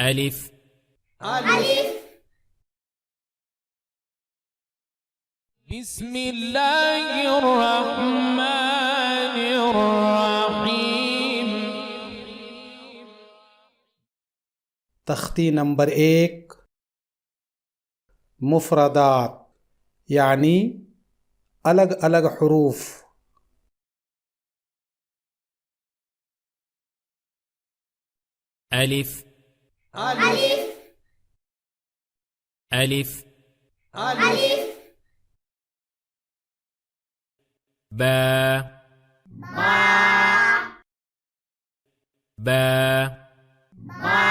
ألف ألف. بسم الله الرحمن الرحيم. तख्ती नंबर 1 मुफरदात यानी अलग अलग हरूफ। ألف ألف ألف ألف. با با با با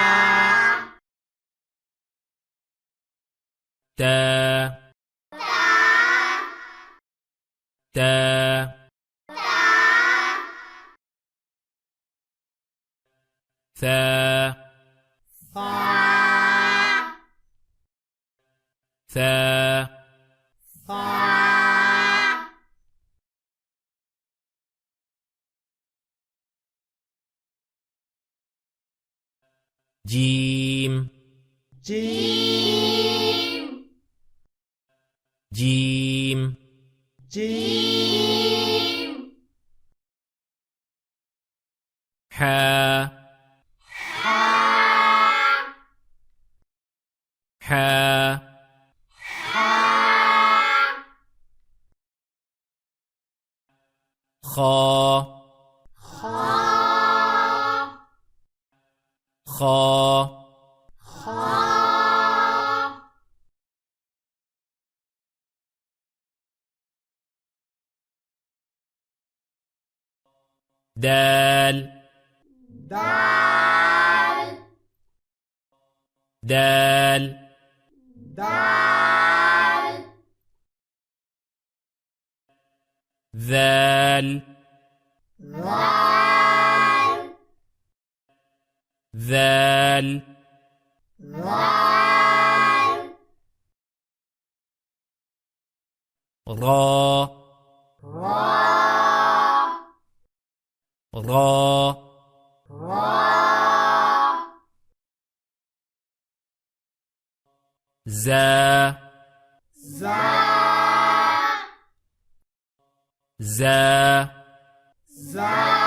تا تا ثا ثا جيم جيم جيم جيم حا حا خا خا دال دال دال دال ذال ذال ذال ذال را را را را زا زا زا زا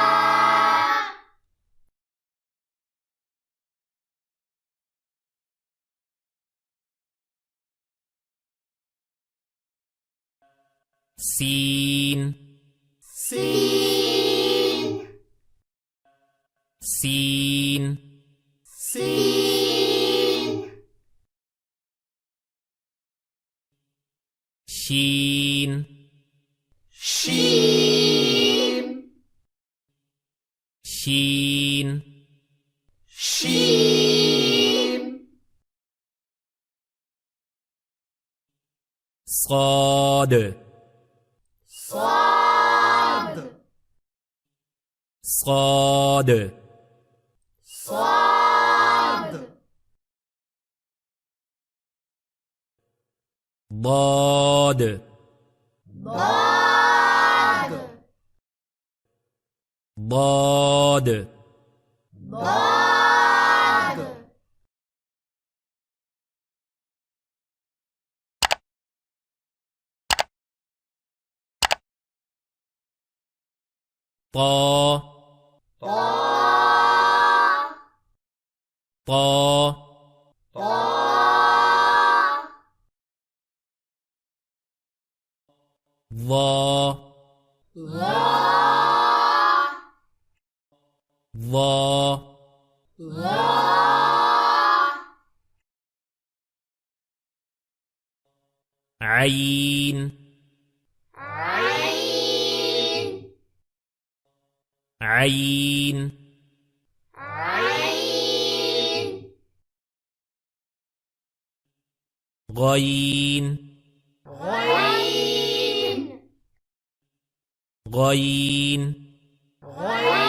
سين سين سين سين شين شين شين شين صاد صاد صاد صاد ضاد ضاد ضاد ضاد طا طا طا طا ظا ظا ظا ظا عين عين عين عين غين غين غين غين